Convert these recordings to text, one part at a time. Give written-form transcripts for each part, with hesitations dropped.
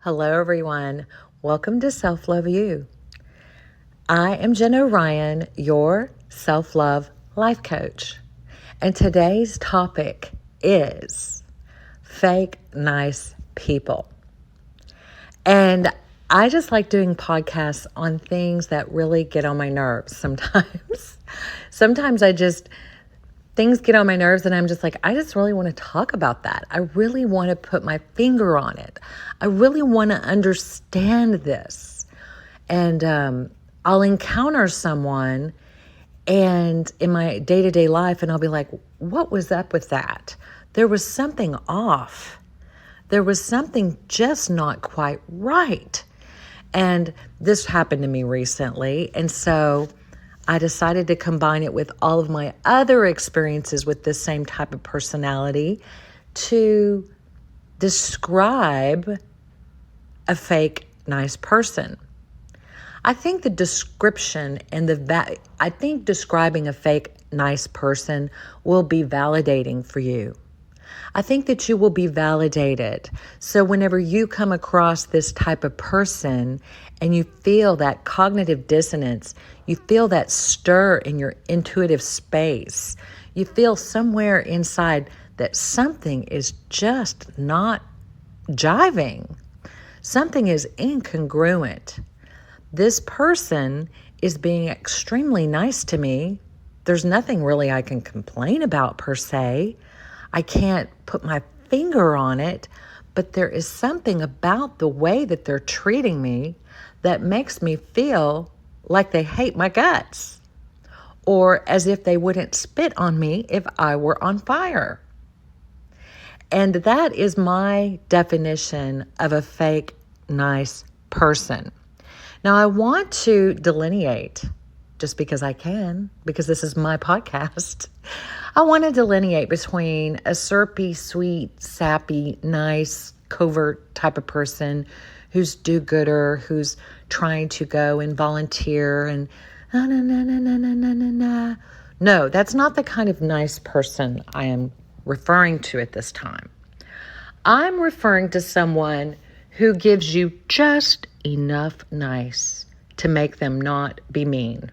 Hello, everyone. Welcome to Self Love You. I am Jen O'Ryan, your self-love life coach. And today's topic is fake nice people. And I just like doing podcasts on things that really get on my nerves sometimes. Sometimes things get on my nerves and I'm just like, I just really want to talk about that. I really want to put my finger on it. I really want to understand this. And I'll encounter someone and in my day-to-day life and I'll be like, what was up with that? There was something off. There was something just not quite right. And this happened to me recently. And so I decided to combine it with all of my other experiences with this same type of personality to describe a fake nice person. I think the description and I think describing a fake nice person will be validating for you. I think that you will be validated. So whenever you come across this type of person and you feel that cognitive dissonance, you feel that stir in your intuitive space, you feel somewhere inside that something is just not jiving. Something is incongruent. This person is being extremely nice to me. There's nothing really I can complain about per se. I can't put my finger on it, but there is something about the way that they're treating me that makes me feel like they hate my guts, or as if they wouldn't spit on me if I were on fire. And that is my definition of a fake nice person. Now, I want to delineate, just because I can, because this is my podcast, I want to delineate between a syrupy, sweet, sappy, nice, covert type of person who's do-gooder, who's trying to go and volunteer and na. No, that's not the kind of nice person I am referring to at this time. I'm referring to someone who gives you just enough nice to make them not be mean.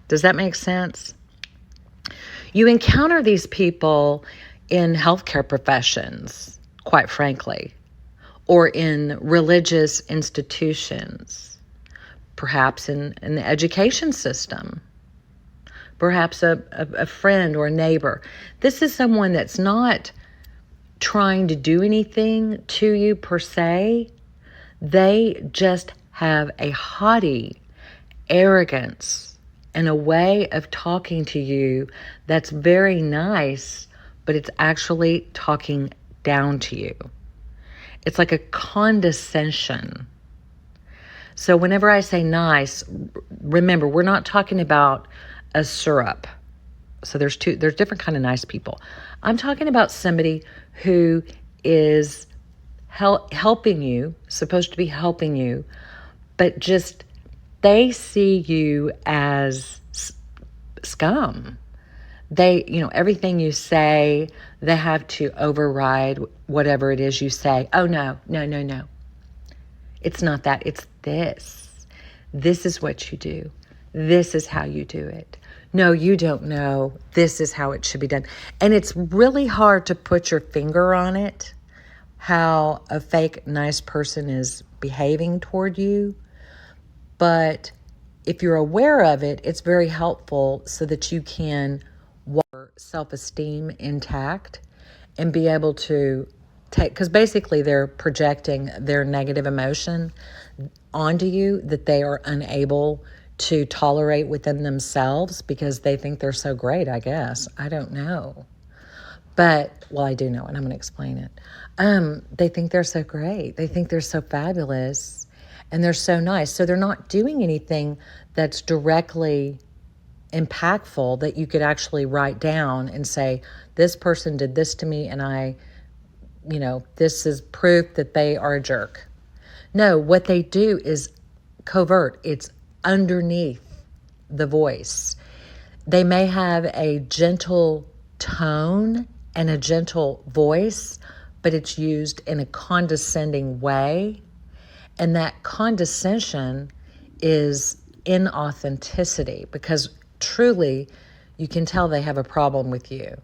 Does that make sense? You encounter these people in healthcare professions, quite frankly, or in religious institutions, perhaps in the education system, perhaps a friend or a neighbor. This is someone that's not trying to do anything to you per se. They just have a haughty arrogance and a way of talking to you that's very nice, but it's actually talking down to you. It's like a condescension. So whenever I say nice, remember, we're not talking about a syrup. So there's different kind of nice people. I'm talking about somebody who is helping you, supposed to be helping you, but just they see you as scum. They, everything you say, they have to override whatever it is you say. Oh, no. It's not that. It's this. This is what you do. This is how you do it. No, you don't know. This is how it should be done. And it's really hard to put your finger on it, how a fake nice person is behaving toward you. But if you're aware of it, it's very helpful so that you can walk your self-esteem intact and be able to take, because basically they're projecting their negative emotion onto you that they are unable to tolerate within themselves because they think they're so great, I guess. I don't know. But, well, I do know, and I'm going to explain it. They think they're so great. They think they're so fabulous. And they're so nice. So they're not doing anything that's directly impactful that you could actually write down and say, this person did this to me and this is proof that they are a jerk. No, what they do is covert. It's underneath the voice. They may have a gentle tone and a gentle voice, but it's used in a condescending way. And that condescension is inauthenticity, because truly you can tell they have a problem with you.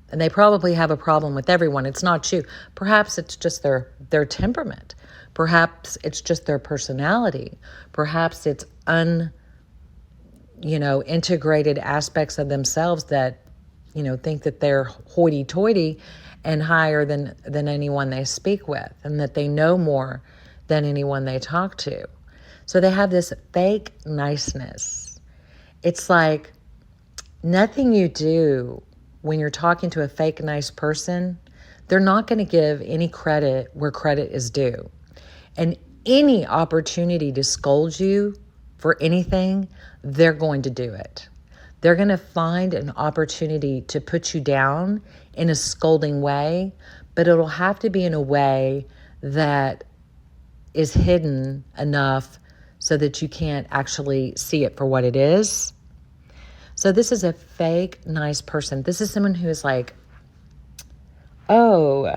And they probably have a problem with everyone. It's not you. Perhaps it's just their temperament. Perhaps it's just their personality. Perhaps it's integrated aspects of themselves that, think that they're hoity-toity and higher than anyone they speak with, and that they know more than anyone they talk to. So they have this fake niceness. It's like nothing you do when you're talking to a fake nice person, they're not going to give any credit where credit is due. And any opportunity to scold you for anything, they're going to do it. They're going to find an opportunity to put you down in a scolding way, but it'll have to be in a way that is hidden enough so that you can't actually see it for what it is. So this is a fake nice person. This is someone who is like, oh,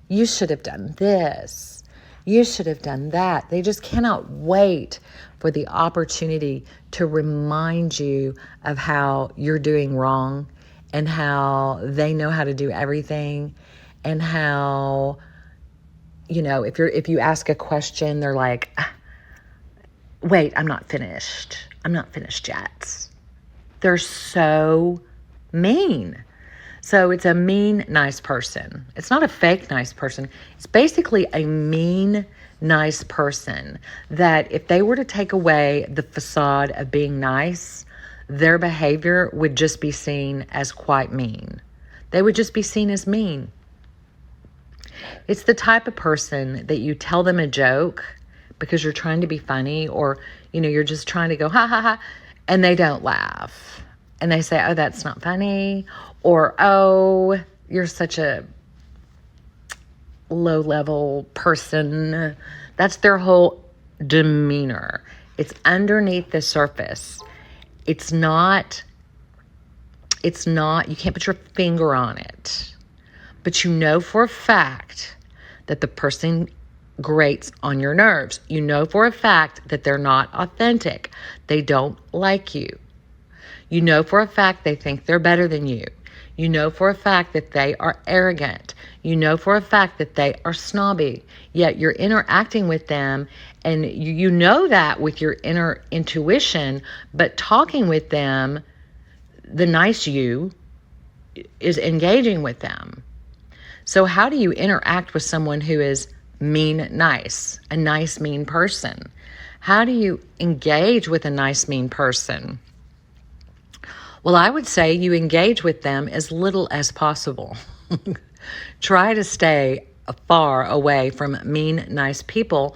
you should have done this. You should have done that. They just cannot wait for the opportunity to remind you of how you're doing wrong, and how they know how to do everything, and how, if you ask a question, they're like, wait, I'm not finished. I'm not finished yet. They're so mean. So it's a mean, nice person. It's not a fake nice person. It's basically a mean, nice person that if they were to take away the facade of being nice, their behavior would just be seen as quite mean. They would just be seen as mean. It's the type of person that you tell them a joke because you're trying to be funny, or, you're just trying to go, ha, ha, ha, and they don't laugh. And they say, oh, that's not funny. Or, oh, you're such a low-level person. That's their whole demeanor. It's underneath the surface. It's not, you can't put your finger on it. But you know for a fact that the person grates on your nerves. You know for a fact that they're not authentic. They don't like you. You know for a fact they think they're better than you. You know for a fact that they are arrogant. You know for a fact that they are snobby. Yet you're interacting with them, and you know that with your inner intuition, but talking with them, the nice you is engaging with them. So how do you interact with someone who is mean, nice, a nice, mean person? How do you engage with a nice, mean person? Well, I would say you engage with them as little as possible. Try to stay far away from mean, nice people.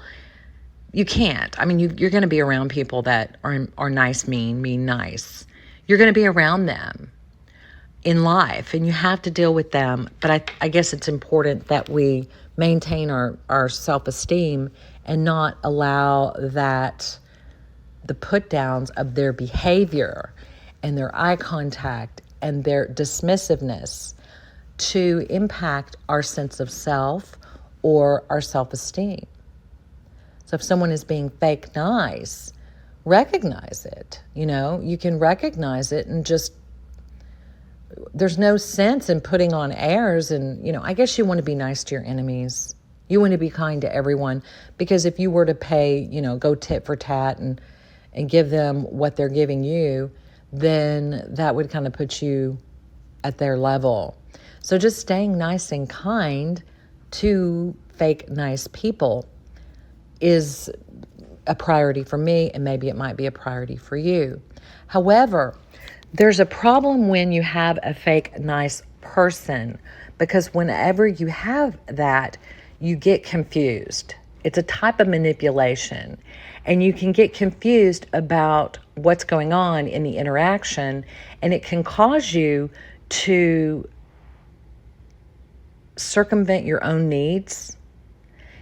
You can't. I mean, you're going to be around people that are nice, mean, nice. You're going to be around them in life, and you have to deal with them. But I guess it's important that we maintain our self-esteem and not allow that the put-downs of their behavior and their eye contact and their dismissiveness to impact our sense of self or our self-esteem. So if someone is being fake nice, recognize it. You can recognize it, and just, there's no sense in putting on airs. And, I guess you want to be nice to your enemies. You want to be kind to everyone, because if you were to pay, go tit for tat and give them what they're giving you, then that would kind of put you at their level. So just staying nice and kind to fake nice people is a priority for me, and maybe it might be a priority for you. However, there's a problem when you have a fake nice person, because whenever you have that, you get confused. It's a type of manipulation, and you can get confused about what's going on in the interaction, and it can cause you to circumvent your own needs.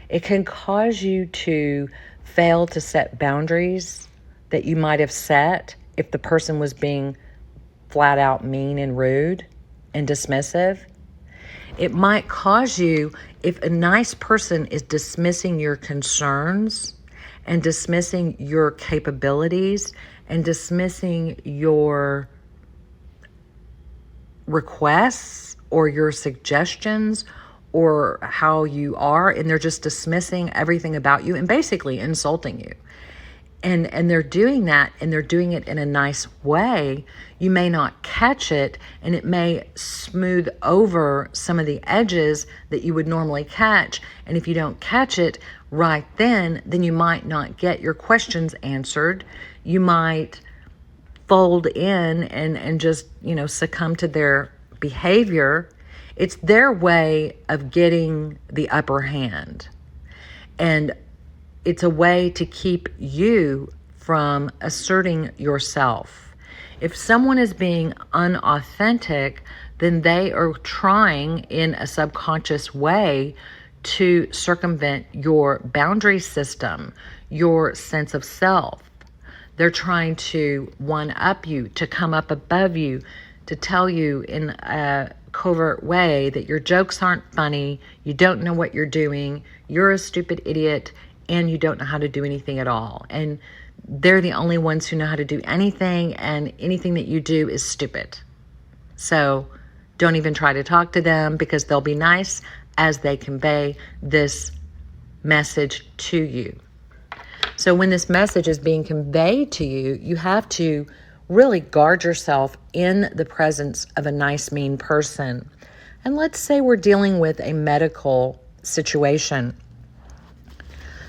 It can cause you to fail to set boundaries that you might have set if the person was being flat out mean and rude and dismissive. It might cause you, if a nice person is dismissing your concerns and dismissing your capabilities and dismissing your requests or your suggestions or how you are, and they're just dismissing everything about you and basically insulting you. And they're doing that, and they're doing it in a nice way. You may not catch it, and it may smooth over some of the edges that you would normally catch. And if you don't catch it right then you might not get your questions answered. You might fold in and just, succumb to their behavior. It's their way of getting the upper hand. And it's a way to keep you from asserting yourself. If someone is being unauthentic, then they are trying in a subconscious way to circumvent your boundary system, your sense of self. They're trying to one-up you, to come up above you, to tell you in a covert way that your jokes aren't funny, you don't know what you're doing, you're a stupid idiot, and you don't know how to do anything at all. And they're the only ones who know how to do anything, and anything that you do is stupid. So don't even try to talk to them, because they'll be nice as they convey this message to you. So when this message is being conveyed to you, you have to really guard yourself in the presence of a nice, mean person. And let's say we're dealing with a medical situation.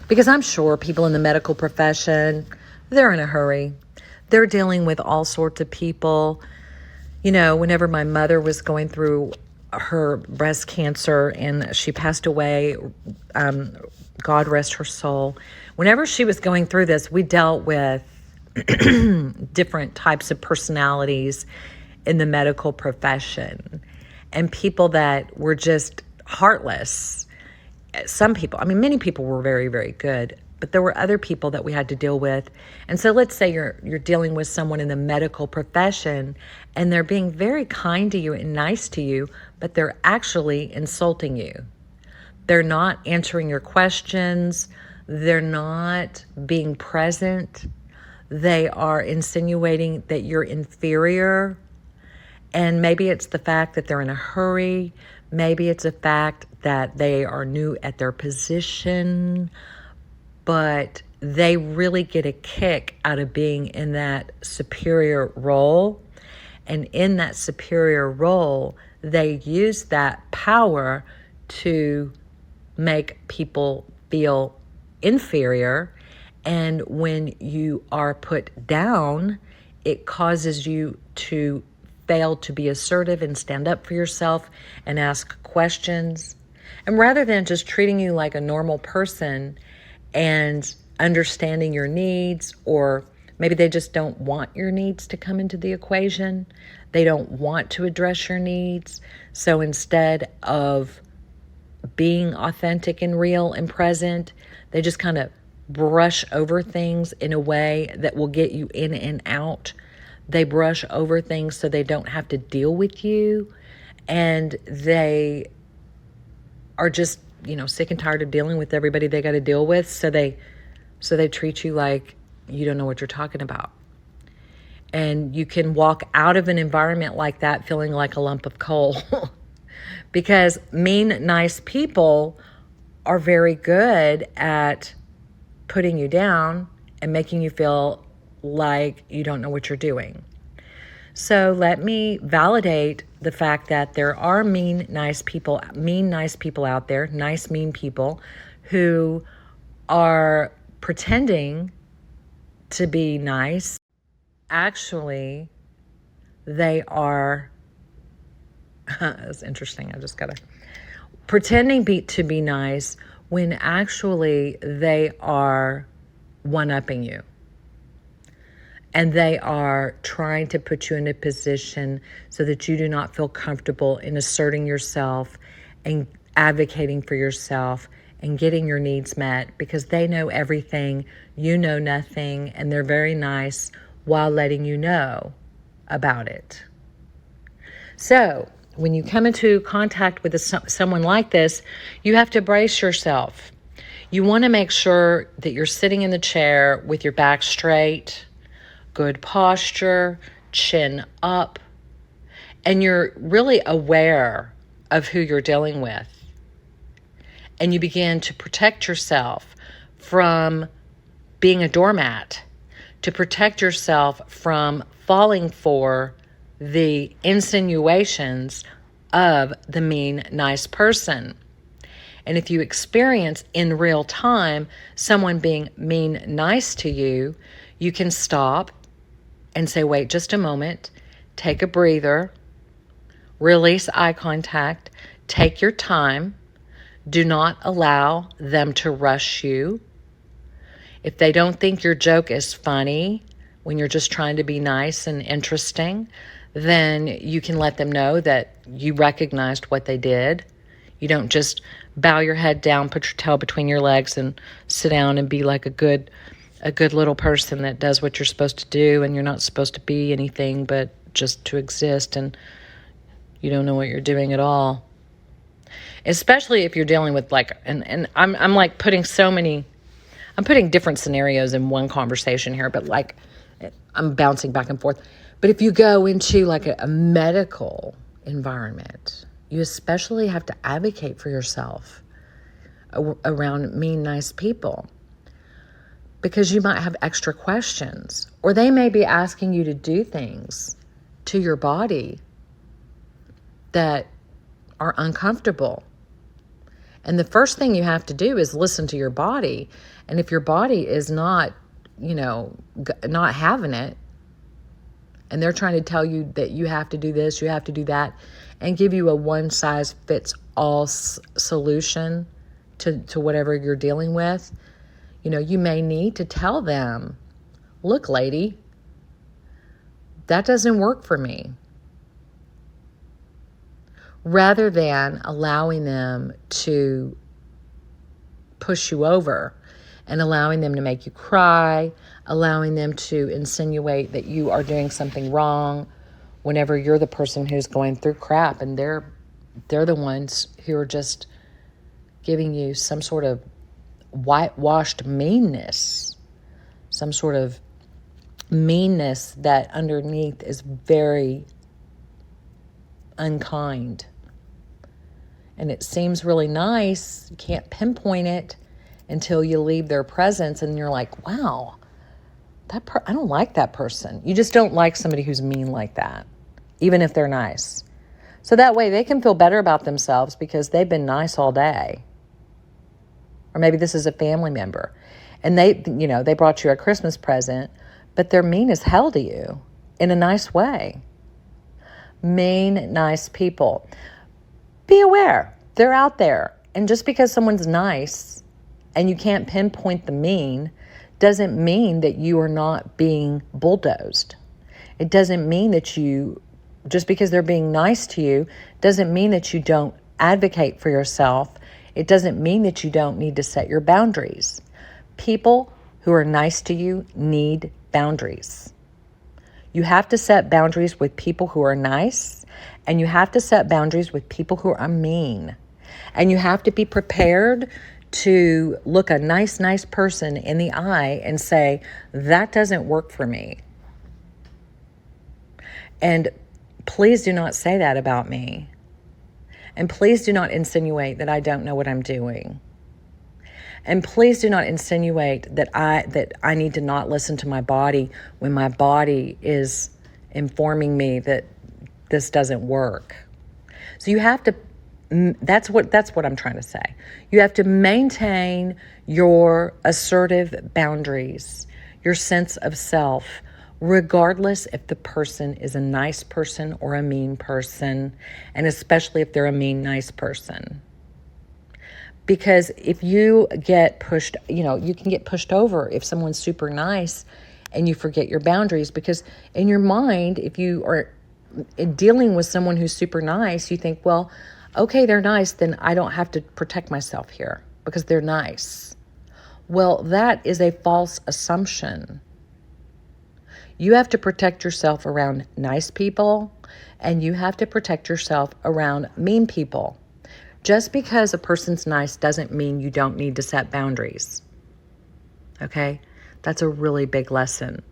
Because I'm sure people in the medical profession, they're in a hurry. They're dealing with all sorts of people. Whenever my mother was going through her breast cancer and she passed away, God rest her soul. Whenever she was going through this, we dealt with different types of personalities in the medical profession and people that were just heartless. Some people, many people were very, very good, but there were other people that we had to deal with. And so let's say you're dealing with someone in the medical profession and they're being very kind to you and nice to you, but they're actually insulting you. They're not answering your questions. They're not being present. They are insinuating that you're inferior. And maybe it's the fact that they're in a hurry. Maybe it's a fact that they are new at their position, but they really get a kick out of being in that superior role. And in that superior role, they use that power to make people feel inferior. And when you are put down, it causes you to fail to be assertive and stand up for yourself and ask questions. And rather than just treating you like a normal person and understanding your needs, or maybe they just don't want your needs to come into the equation. They don't want to address your needs. So instead of being authentic and real and present, they just kind of brush over things in a way that will get you in and out. They brush over things so they don't have to deal with you. And they are just, sick and tired of dealing with everybody they got to deal with. So they treat you like you don't know what you're talking about. And you can walk out of an environment like that feeling like a lump of coal. Because mean, nice people are very good at putting you down and making you feel like you don't know what you're doing. So let me validate the fact that there are mean, nice people out there, nice, mean people who are pretending to be nice. Actually, they are, that's interesting. I just got to, pretending to be nice when actually they are one-upping you. And they are trying to put you in a position so that you do not feel comfortable in asserting yourself and advocating for yourself and getting your needs met, because they know everything, you know nothing, and they're very nice while letting you know about it. So when you come into contact with someone like this, you have to brace yourself. You want to make sure that you're sitting in the chair with your back straight, good posture, chin up, and you're really aware of who you're dealing with. And you begin to protect yourself from being a doormat, to protect yourself from falling for the insinuations of the mean, nice person. And if you experience in real time someone being mean, nice to you, you can stop and say, wait just a moment, take a breather, release eye contact, take your time. Do not allow them to rush you. If they don't think your joke is funny when you're just trying to be nice and interesting, then you can let them know that you recognized what they did. You don't just bow your head down, put your tail between your legs, and sit down and be like a good little person that does what you're supposed to do, and you're not supposed to be anything but just to exist, and you don't know what you're doing at all. Especially if you're dealing with and I'm like I'm putting different scenarios in one conversation here, but like I'm bouncing back and forth. But if you go into like a medical environment, you especially have to advocate for yourself around mean, nice people, because you might have extra questions, or they may be asking you to do things to your body that are uncomfortable. And the first thing you have to do is listen to your body. And if your body is not, not having it, and they're trying to tell you that you have to do this, you have to do that, and give you a one-size-fits-all solution to whatever you're dealing with, you may need to tell them, look, lady, that doesn't work for me. Rather than allowing them to push you over and allowing them to make you cry, allowing them to insinuate that you are doing something wrong whenever you're the person who's going through crap, and they're the ones who are just giving you some sort of whitewashed meanness, some sort of meanness that underneath is very unkind. And it seems really nice. You can't pinpoint it until you leave their presence and you're like, wow, I don't like that person. You just don't like somebody who's mean like that, even if they're nice. So that way they can feel better about themselves because they've been nice all day. Or maybe this is a family member and they brought you a Christmas present, but they're mean as hell to you in a nice way. Mean, nice people. Be aware. They're out there. And just because someone's nice and you can't pinpoint the mean doesn't mean that you are not being bulldozed. It doesn't mean that just because they're being nice to you, doesn't mean that you don't advocate for yourself. It doesn't mean that you don't need to set your boundaries. People who are nice to you need boundaries. You have to set boundaries with people who are nice, and you have to set boundaries with people who are mean. And you have to be prepared to look a nice person in the eye and say, that doesn't work for me. And please do not say that about me. And please do not insinuate that I don't know what I'm doing. And please do not insinuate that I need to not listen to my body when my body is informing me that this doesn't work. So you have to, that's what I'm trying to say. You have to maintain your assertive boundaries, your sense of self, regardless if the person is a nice person or a mean person, and especially if they're a mean, nice person. Because if you get pushed, you can get pushed over if someone's super nice and you forget your boundaries. Because in your mind, if you are dealing with someone who's super nice, you think, well, okay, they're nice, then I don't have to protect myself here because they're nice. Well, that is a false assumption. You have to protect yourself around nice people, and you have to protect yourself around mean people. Just because a person's nice doesn't mean you don't need to set boundaries. Okay? That's a really big lesson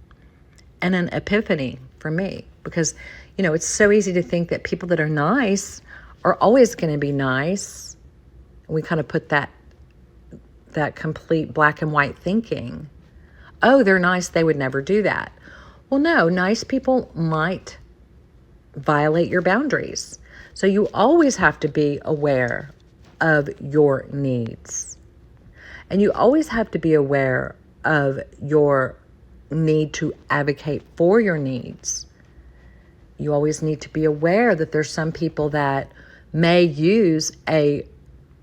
and an epiphany for me, because, it's so easy to think that people that are nice are always going to be nice. We kind of put that complete black and white thinking. Oh, they're nice, they would never do that. Well, no, nice people might violate your boundaries. So you always have to be aware of your needs. And you always have to be aware of your need to advocate for your needs. You always need to be aware that there's some people that may use a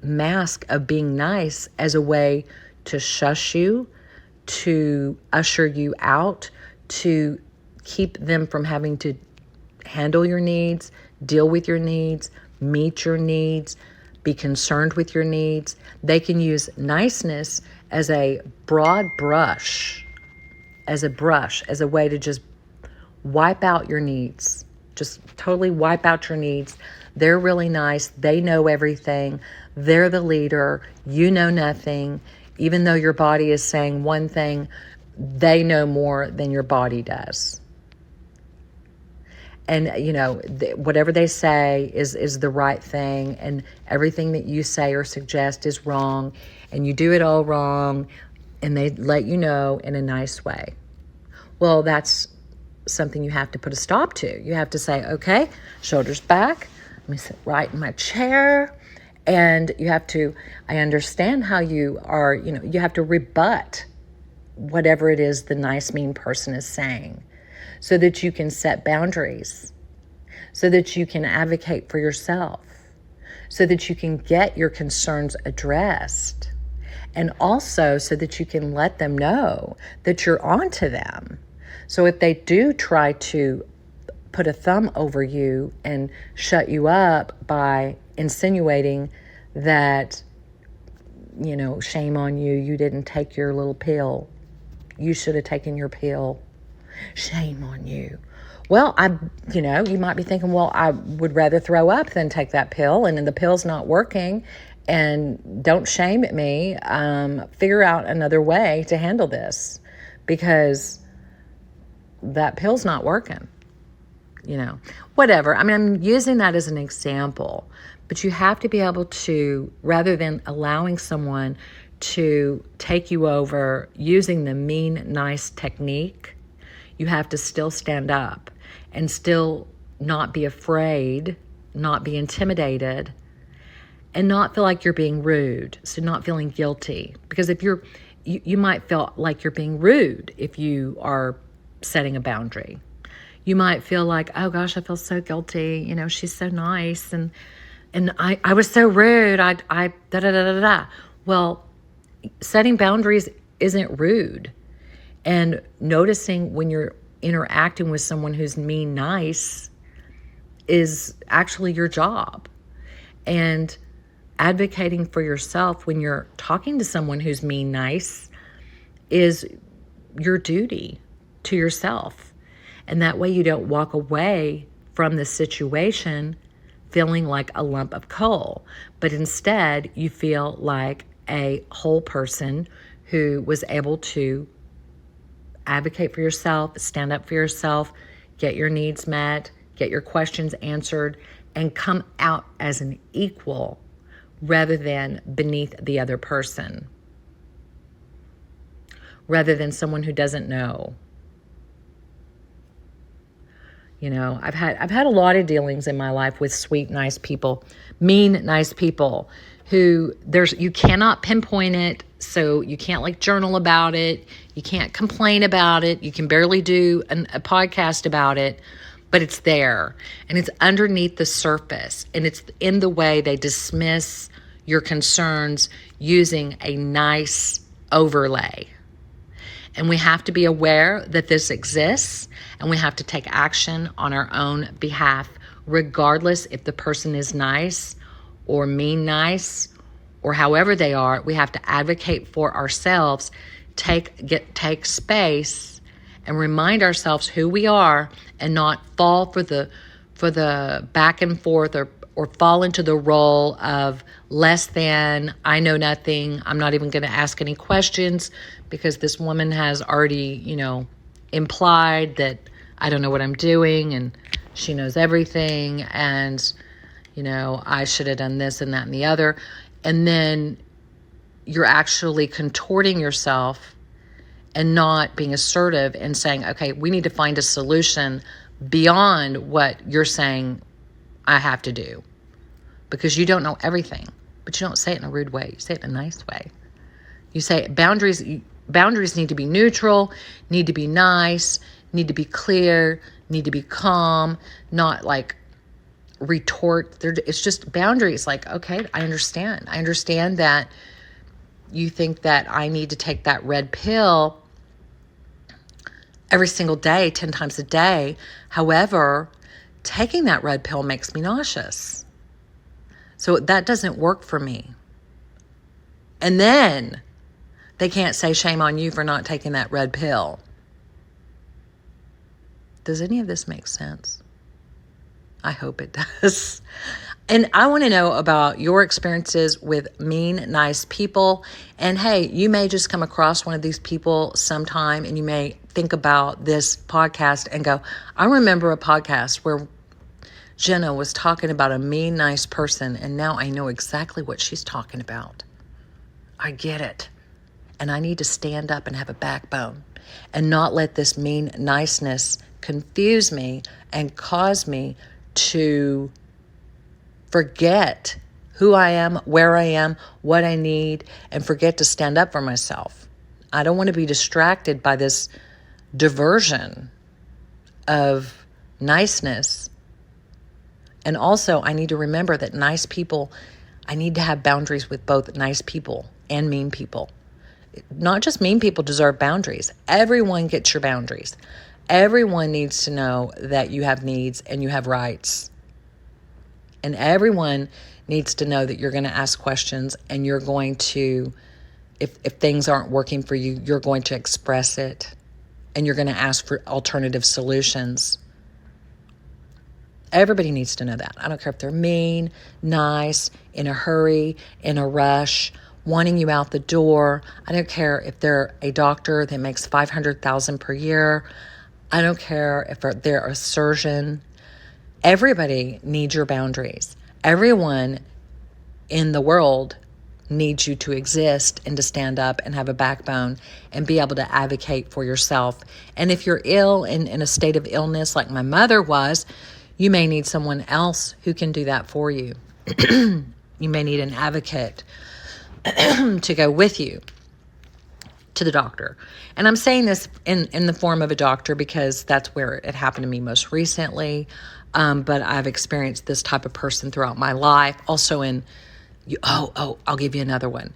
mask of being nice as a way to shush you, to usher you out, to keep them from having to handle your needs, deal with your needs, meet your needs, be concerned with your needs. They can use niceness as a broad brush, as a way to just wipe out your needs. Just totally wipe out your needs. They're really nice. They know everything. They're the leader. You know nothing. Even though your body is saying one thing, they know more than your body does. And, whatever they say is the right thing, and everything that you say or suggest is wrong, and you do it all wrong, and they let you know in a nice way. Well, that's something you have to put a stop to. You have to say, okay, shoulders back, let me sit right in my chair, and I understand how you are, you have to rebut whatever it is the nice, mean person is saying, so that you can set boundaries, so that you can advocate for yourself, so that you can get your concerns addressed, and also so that you can let them know that you're on to them. So if they do try to put a thumb over you and shut you up by insinuating that, shame on you, you didn't take your little pill, you should have taken your pill, shame on you. Well, you might be thinking, well, I would rather throw up than take that pill, and the pill's not working, and don't shame at me. Figure out another way to handle this, because that pill's not working. Whatever. I'm using that as an example, but you have to be able to, rather than allowing someone to take you over using the mean, nice technique, you have to still stand up and still not be afraid, not be intimidated, and not feel like you're being rude. So not feeling guilty, because if you might feel like you're being rude if you are setting a boundary. You might feel like, oh gosh, I feel so guilty. She's so nice, and I was so rude. I da da da da da. Well, setting boundaries isn't rude, and noticing when you're interacting with someone who's mean nice is actually your job, and advocating for yourself when you're talking to someone who's mean nice is your duty to yourself. And that way you don't walk away from the situation feeling like a lump of coal, but instead you feel like a whole person who was able to advocate for yourself, stand up for yourself, get your needs met, get your questions answered, and come out as an equal rather than beneath the other person, rather than someone who doesn't know. I've had a lot of dealings in my life with sweet, nice people, mean, nice people who you cannot pinpoint it, so you can't journal about it, you can't complain about it, you can barely do a podcast about it, but it's there, and it's underneath the surface, and it's in the way they dismiss your concerns using a nice overlay. And we have to be aware that this exists, and we have to take action on our own behalf, regardless if the person is nice or mean nice or however they are. We have to advocate for ourselves, take space, and remind ourselves who we are and not fall for the back and forth or fall into the role of less than, I know nothing, I'm not even going to ask any questions because this woman has already, implied that I don't know what I'm doing and she knows everything and, I should have done this and that and the other. And then you're actually contorting yourself and not being assertive and saying, okay, we need to find a solution beyond what you're saying I have to do. Because you don't know everything, but you don't say it in a rude way. You say it in a nice way. You say boundaries need to be neutral, need to be nice, need to be clear, need to be calm, not like retort. It's just boundaries. Like, okay, I understand. I understand that you think that I need to take that red pill every single day, 10 times a day. However, taking that red pill makes me nauseous. So that doesn't work for me. And then they can't say shame on you for not taking that red pill. Does any of this make sense? I hope it does. And I want to know about your experiences with mean, nice people. And hey, you may just come across one of these people sometime and you may think about this podcast and go, I remember a podcast where Jenna was talking about a mean, nice person, and now I know exactly what she's talking about. I get it. And I need to stand up and have a backbone and not let this mean niceness confuse me and cause me to forget who I am, where I am, what I need, and forget to stand up for myself. I don't want to be distracted by this diversion of niceness. And also, I need to remember that nice people, I need to have boundaries with both nice people and mean people. Not just mean people deserve boundaries. Everyone gets your boundaries. Everyone needs to know that you have needs and you have rights. And everyone needs to know that you're going to ask questions and you're going to, if things aren't working for you, you're going to express it and you're going to ask for alternative solutions. Everybody needs to know that. I don't care if they're mean, nice, in a hurry, in a rush, wanting you out the door. I don't care if they're a doctor that makes $500,000 per year. I don't care if they're a surgeon. Everybody needs your boundaries. Everyone in the world needs you to exist and to stand up and have a backbone and be able to advocate for yourself. And if you're ill and in a state of illness like my mother was, you may need someone else who can do that for you. You may need an advocate to go with you to the doctor. And I'm saying this in the form of a doctor because that's where it happened to me most recently. But I've experienced this type of person throughout my life. Also I'll give you another one.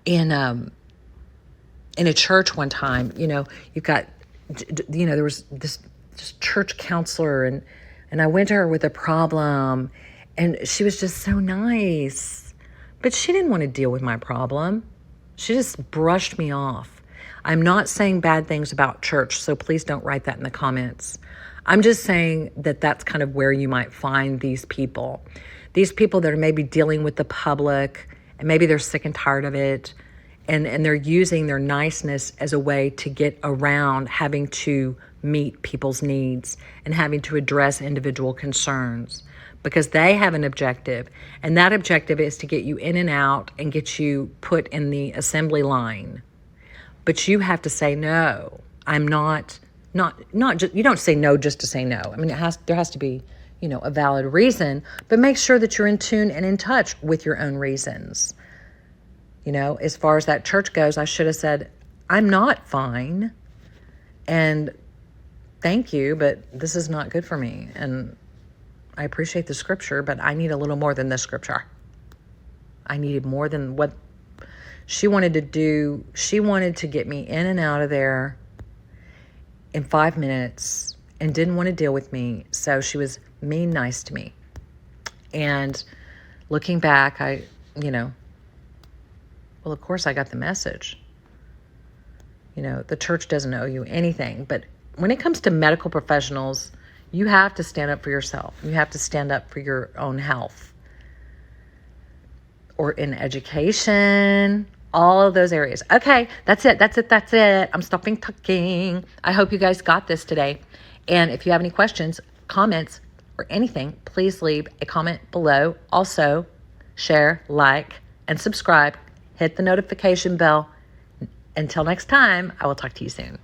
In a church one time, you've got, there was this church counselor and I went to her with a problem and she was just so nice, but she didn't want to deal with my problem. She just brushed me off. I'm not saying bad things about church, so please don't write that in the comments. I'm just saying that that's kind of where you might find these people. These people that are maybe dealing with the public and maybe they're sick and tired of it and they're using their niceness as a way to get around having to meet people's needs and having to address individual concerns because they have an objective, and that objective is to get you in and out and get you put in the assembly line. But you have to say no. I'm not just, you don't say no just to say no. I mean, there has to be, a valid reason, but make sure that you're in tune and in touch with your own reasons. As far as that church goes, I should have said, I'm not fine. And thank you, but this is not good for me. And I appreciate the scripture, but I need a little more than the scripture. I needed more than what she wanted to do. She wanted to get me in and out of there in 5 minutes and didn't want to deal with me. So she was mean, nice to me. And looking back, well, of course I got the message. The church doesn't owe you anything. But when it comes to medical professionals, you have to stand up for yourself. You have to stand up for your own health. Or in education, all of those areas. Okay, that's it. I'm stopping talking. I hope you guys got this today. And if you have any questions, comments, or anything, please leave a comment below. Also, share, like, and subscribe. Hit the notification bell. Until next time, I will talk to you soon.